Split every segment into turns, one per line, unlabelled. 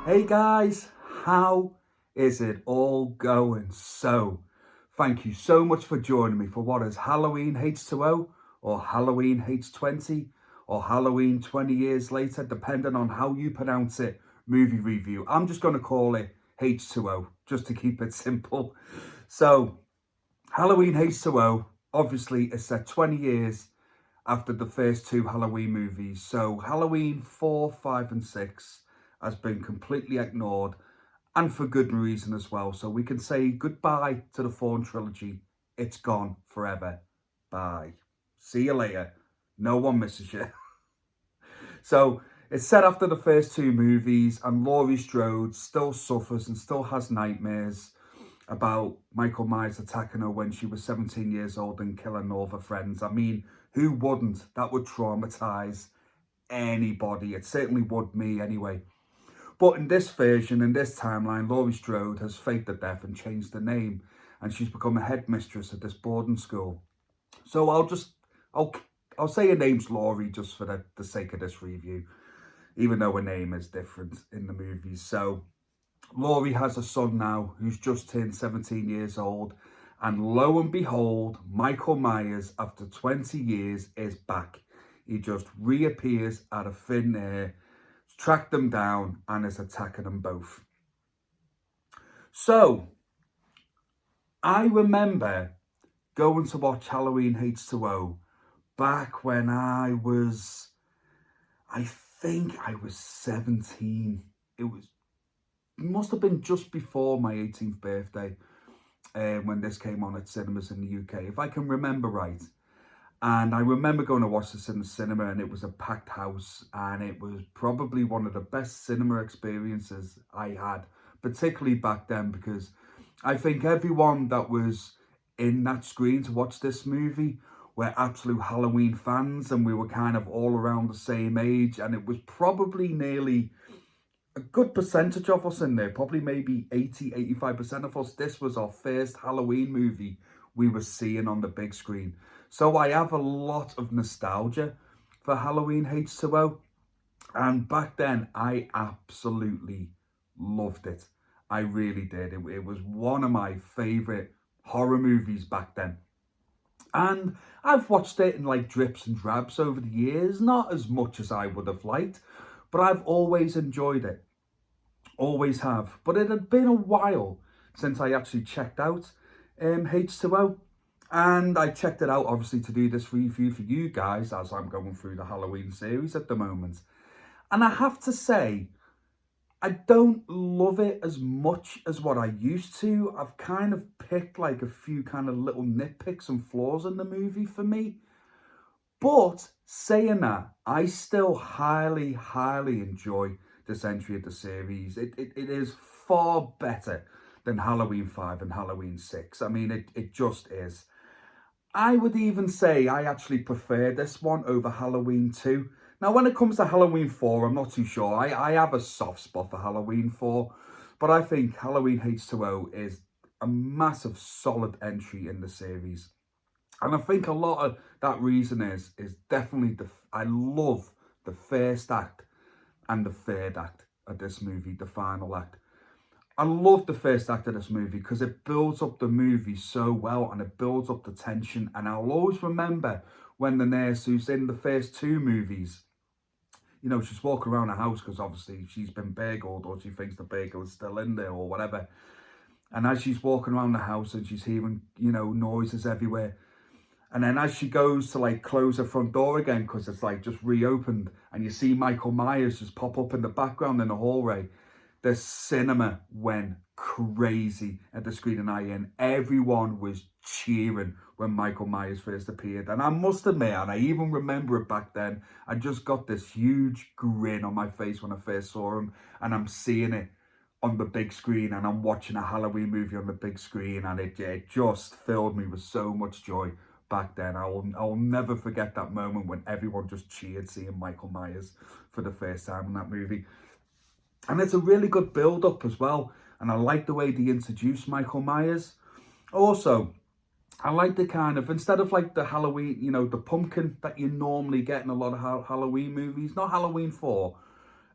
Hey guys, how is it all going? Thank you so much for joining me for what is Halloween H20 or Halloween H20 or Halloween 20 years later, depending on how you pronounce it, movie review. I'm just going to call it H20 just to keep it simple. So, Halloween H20 obviously is set 20 years after the first two Halloween movies. So Halloween 4, 5 and 6 has been completely ignored and for good reason as well. So we can say goodbye to the Fawn trilogy. It's gone forever. Bye. See you later. No one misses you. So it's set after the first two movies, and Laurie Strode still suffers and still has nightmares about Michael Myers attacking her when she was 17 years old and killing all her friends. I mean, who wouldn't? That would traumatize anybody. It certainly would me anyway. But in this version, in this timeline, Laurie Strode has faked her death and changed her name, and she's become a headmistress at this boarding school. So I'll I'll say her name's Laurie just for the sake of this review, even though her name is different in the movies. So Laurie has a son now who's just turned 17 years old. And lo and behold, Michael Myers, after 20 years, is back. He just reappears out of thin air, tracked them down, and is attacking them both. So, I remember going to watch Halloween H2O back when I think I was 17. It must have been just before my 18th birthday when this came on at cinemas in the UK, if I can remember right. And I remember going to watch this in the cinema, and it was a packed house, and it was probably one of the best cinema experiences I had, particularly back then, because I think everyone that was in that screen to watch this movie were absolute Halloween fans, and we were kind of all around the same age, and it was probably nearly a good percentage of us in there, probably maybe 85% of us. This was our first Halloween movie we were seeing on the big screen. So I have a lot of nostalgia for Halloween H2O. And back then, I absolutely loved it. I really did. It was one of my favourite horror movies back then. And I've watched it in like drips and drabs over the years, not as much as I would have liked, but I've always enjoyed it. Always have. But it had been a while since I actually checked out H2O. And I checked it out, obviously, to do this review for you guys as I'm going through the Halloween series at the moment. And I have to say, I don't love it as much as what I used to. I've kind of picked like a few kind of little nitpicks and flaws in the movie for me. But saying that, I still highly, highly enjoy this entry of the series. It is far better than Halloween 5 and Halloween 6. I mean, it just is. I would even say I actually prefer this one over Halloween 2. Now, when it comes to Halloween 4, I'm not too sure. I have a soft spot for Halloween 4, but I think Halloween H2O is a massive, solid entry in the series. And I think a lot of that reason is definitely I love the first act and the third act of this movie, the final act. I love the first act of this movie because it builds up the movie so well, and it builds up the tension. And I'll always remember when the nurse who's in the first two movies, she's walking around the house because obviously she's been burgled, or she thinks the burglar is still in there or whatever. And as she's walking around the house and she's hearing, noises everywhere, and then as she goes to like close her front door again because it's like just reopened, and you see Michael Myers just pop up in the background in the hallway, the cinema went crazy at the screen, and everyone was cheering when Michael Myers first appeared. And I must admit, and I even remember it back then, I just got this huge grin on my face when I first saw him, and I'm seeing it on the big screen, and I'm watching a Halloween movie on the big screen, and it just filled me with so much joy back then. I will never forget that moment when everyone just cheered seeing Michael Myers for the first time in that movie. And it's a really good build-up as well. And I like the way they introduce Michael Myers. Also, I like the kind of, instead of like the Halloween, the pumpkin that you normally get in a lot of Halloween movies, not Halloween 4,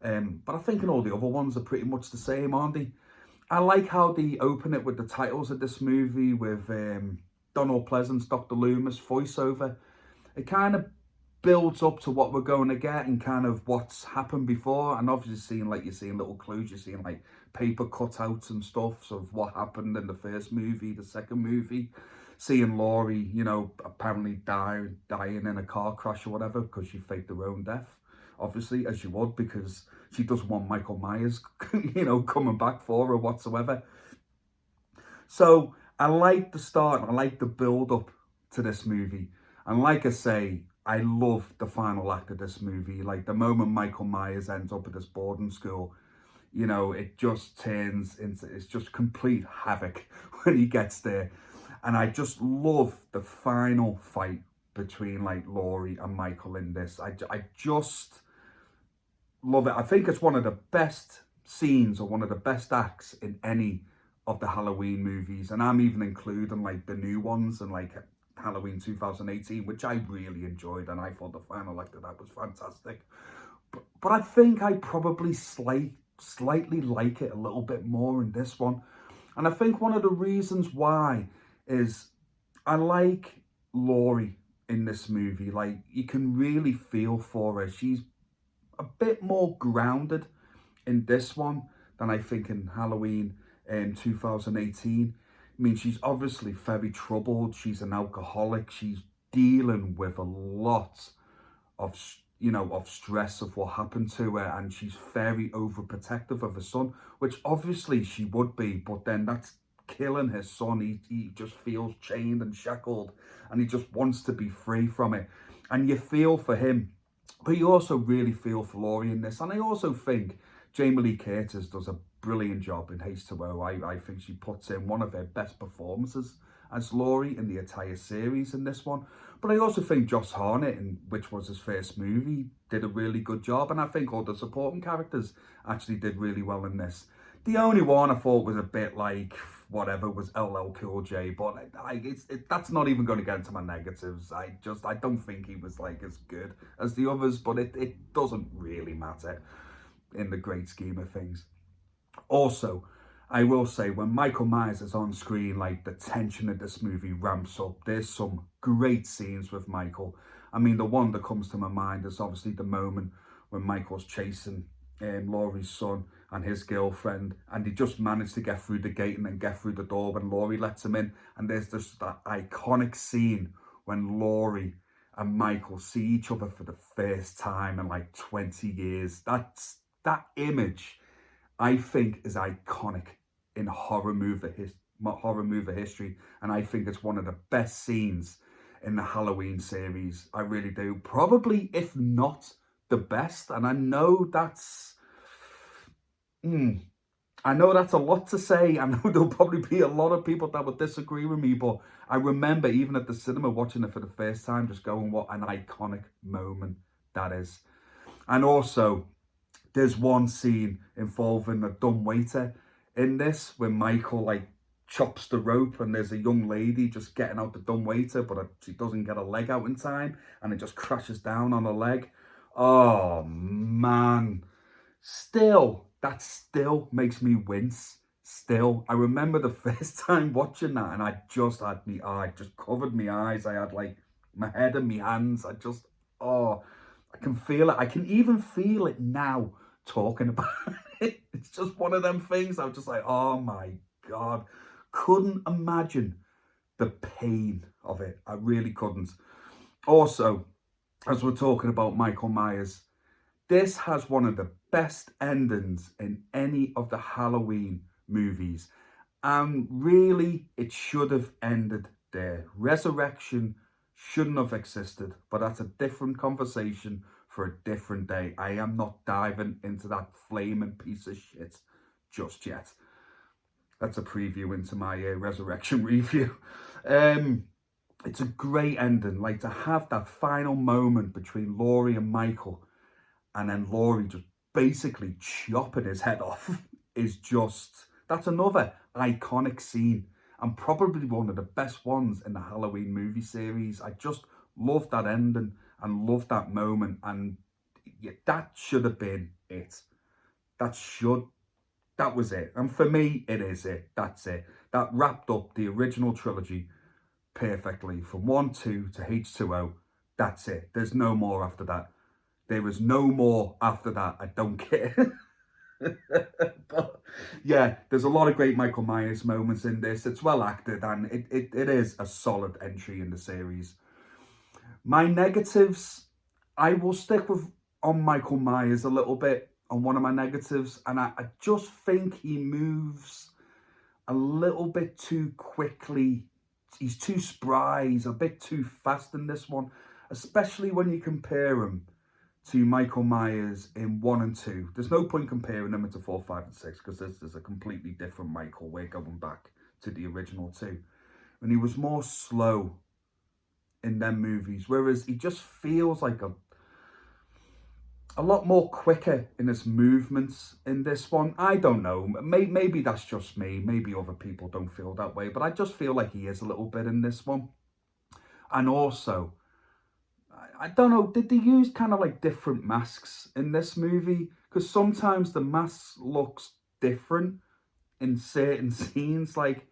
But I think in all the other ones are pretty much the same, aren't they? I like how they open it with the titles of this movie with Donald Pleasance, Dr. Loomis voiceover. It kind of builds up to what we're going to get and kind of what's happened before. And obviously seeing, like, you're seeing little clues, you're seeing like paper cutouts and stuff of what happened in the first movie, the second movie. Seeing Laurie, you know, apparently dying in a car crash or whatever because she faked her own death. Obviously, as you would, because she doesn't want Michael Myers, you know, coming back for her whatsoever. So I like the start, I like the build up to this movie. And like I say, I love the final act of this movie. Like the moment Michael Myers ends up at this boarding school, you know, it just turns into, it's just complete havoc when he gets there. And I just love the final fight between like Laurie and Michael in this. I just love it. I think it's one of the best scenes or one of the best acts in any of the Halloween movies. And I'm even including like the new ones and like Halloween 2018, which I really enjoyed. And I thought the final act of that was fantastic. But I think I probably slightly like it a little bit more in this one. And I think one of the reasons why is I like Laurie in this movie. Like, you can really feel for her. She's a bit more grounded in this one than I think in Halloween 2018. I mean, she's obviously very troubled. She's an alcoholic. She's dealing with a lot of, you know, of stress of what happened to her, and she's very overprotective of her son, which obviously she would be, but then that's killing his son. He just feels chained and shackled, and he just wants to be free from it. And you feel for him, but you also really feel for Laurie in this. And I also think Jamie Lee Curtis does a brilliant job in H20. I think she puts in one of her best performances as Laurie in the entire series in this one. But I also think Josh Hartnett, which was his first movie, did a really good job. And I think all the supporting characters actually did really well in this. The only one I thought was a bit like whatever was LL Cool J, but that's not even going to get into my negatives. I don't think he was like as good as the others, but it doesn't really matter in the great scheme of things. Also, I will say when Michael Myers is on screen, like the tension of this movie ramps up. There's some great scenes with Michael. I mean, the one that comes to my mind is obviously the moment when Michael's chasing Laurie's son and his girlfriend, and he just managed to get through the gate and then get through the door when Laurie lets him in. And there's just that iconic scene when Laurie and Michael see each other for the first time in like 20 years. That image, I think, is iconic in horror movie history, and I think it's one of the best scenes in the Halloween series. I really do. Probably, if not the best. And I know that's a lot to say. I know there'll probably be a lot of people that would disagree with me, but I remember even at the cinema watching it for the first time, just going, what an iconic moment that is. And also, there's one scene involving a dumbwaiter in this when Michael like chops the rope and there's a young lady just getting out the dumbwaiter, but she doesn't get a leg out in time and it just crashes down on her leg. Oh man, that still makes me wince. Still, I remember the first time watching that and I just covered my eyes. I had like my head in my hands. I can feel it. I can even feel it now talking about it. It's just one of them things. I was just like, oh my God. Couldn't imagine the pain of it. I really couldn't. Also, as we're talking about Michael Myers, this has one of the best endings in any of the Halloween movies. And really, it should have ended there. Resurrection shouldn't have existed, but that's a different conversation for a different day. I am not diving into that flaming piece of shit just yet. That's a preview into my Resurrection review. It's a great ending, like to have that final moment between Laurie and Michael, and then Laurie just basically chopping his head off is just, that's another iconic scene and probably one of the best ones in the Halloween movie series. I just love that ending and love that moment, and yeah, that should have been it. That was it. And for me, it is it. That's it. That wrapped up the original trilogy perfectly from 1, 2 to H2O. That's it. There's no more after that. There is no more after that. I don't care. But yeah, there's a lot of great Michael Myers moments in this. It's well acted and it is a solid entry in the series. My negatives, I will stick with on Michael Myers a little bit on one of my negatives, and I just think he moves a little bit too quickly. He's too spry, he's a bit too fast in this one, especially when you compare him to Michael Myers in 1 and 2. There's no point comparing them into 4, 5, and 6 because this is a completely different Michael. We're going back to the original 2. And he was more slow in them movies, whereas he just feels like a lot more quicker in his movements in this one. I don't know. Maybe that's just me. Maybe other people don't feel that way, but I just feel like he is a little bit in this one. And also, I don't know, did they use kind of like different masks in this movie? Because sometimes the mask looks different in certain scenes. Like,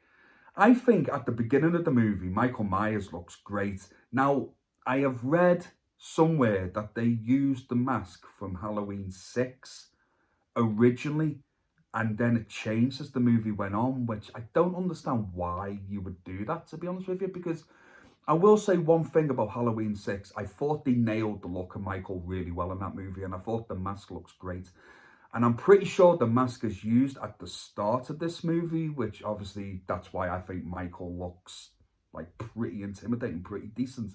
I think at the beginning of the movie, Michael Myers looks great. Now, I have read somewhere that they used the mask from Halloween 6 originally, and then it changed as the movie went on, which I don't understand why you would do that, to be honest with you, because I will say one thing about Halloween 6. I thought they nailed the look of Michael really well in that movie, and I thought the mask looks great. And I'm pretty sure the mask is used at the start of this movie, which obviously that's why I think Michael looks like pretty intimidating, pretty decent.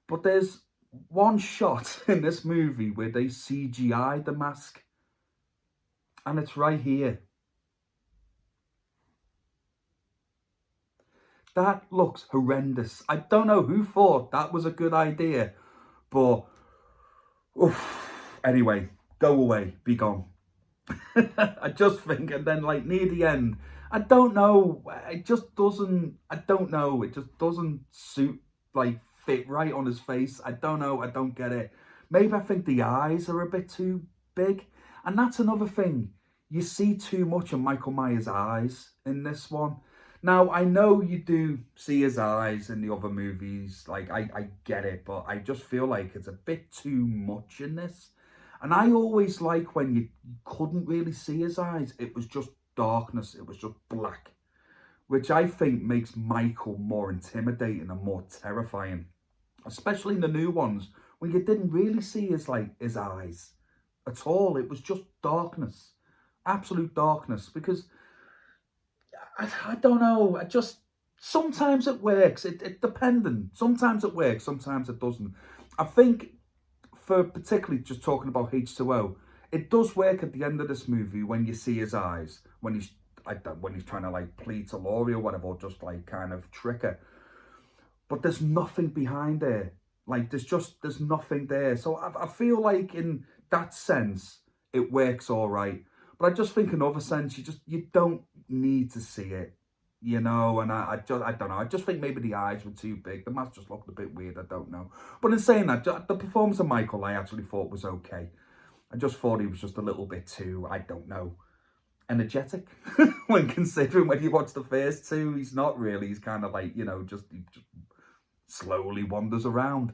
But there's one shot in this movie where they CGI the mask, and it's right here. That looks horrendous. I don't know who thought that was a good idea, but anyway, go away, be gone. I just think, and then like near the end, I don't know, it just doesn't, I don't know, it just doesn't suit, like fit right on his face. I don't know, I don't get it. Maybe I think the eyes are a bit too big, and that's another thing. You see too much of Michael Myers' eyes in this one. Now, I know you do see his eyes in the other movies, like, I get it, but I just feel like it's a bit too much in this. And I always like when you couldn't really see his eyes, it was just darkness, it was just black, which I think makes Michael more intimidating and more terrifying, especially in the new ones, when you didn't really see his eyes at all. It was just darkness, absolute darkness, because I don't know. I just, sometimes it works. It dependent. Sometimes it works. Sometimes it doesn't. I think for particularly just talking about H2O, it does work at the end of this movie when you see his eyes, when he's trying to like plead to Laurie or whatever, or just like kind of trick her. But there's nothing behind there. Like there's nothing there. So I feel like in that sense, it works all right. But I just think in other sense, you don't need to see it, you know. And I don't know. I just think maybe the eyes were too big. The mask just looked a bit weird. I don't know. But in saying that, the performance of Michael, I actually thought was okay. I just thought he was just a little bit too, I don't know, energetic when considering when you watch the first two. He's not really. He's kind of like, you know, he just slowly wanders around.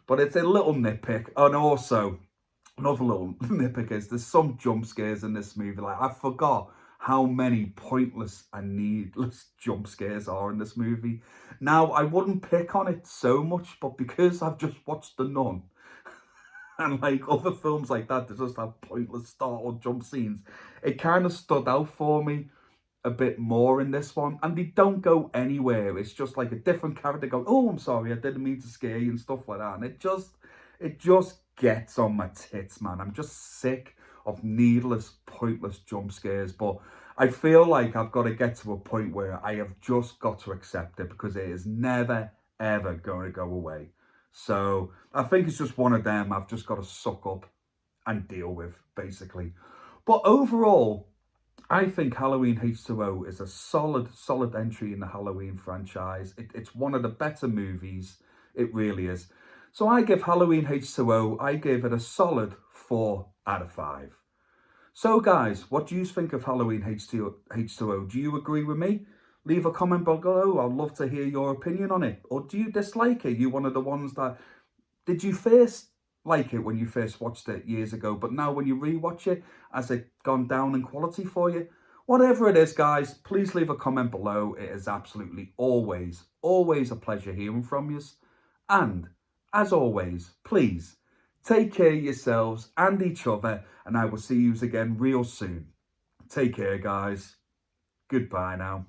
But it's a little nitpick. And also, another little nitpick is there's some jump scares in this movie. Like, I forgot how many pointless and needless jump scares are in this movie. Now, I wouldn't pick on it so much, but because I've just watched The Nun, and like other films like that just have pointless start or jump scenes, it kind of stood out for me a bit more in this one. And they don't go anywhere. It's just like a different character going, oh, I'm sorry, I didn't mean to scare you and stuff like that. And it just gets on my tits, man. I'm just sick of needless, pointless jump scares. But I feel like I've got to get to a point where I have just got to accept it, because it is never, ever going to go away. So I think it's just one of them I've just got to suck up and deal with, basically. But overall, I think Halloween H2O is a solid entry in the Halloween franchise. It's one of the better movies. It really is. So I give Halloween H2O, I gave it a solid 4 out of 5. So guys, what do you think of Halloween H2O? Do you agree with me? Leave a comment below. I'd love to hear your opinion on it. Or do you dislike it? You one of the ones that, did you first like it when you first watched it years ago, but now when you rewatch it, has it gone down in quality for you? Whatever it is, guys, please leave a comment below. It is absolutely always a pleasure hearing from you. And as always, please take care of yourselves and each other, and I will see you again real soon. Take care, guys. Goodbye now.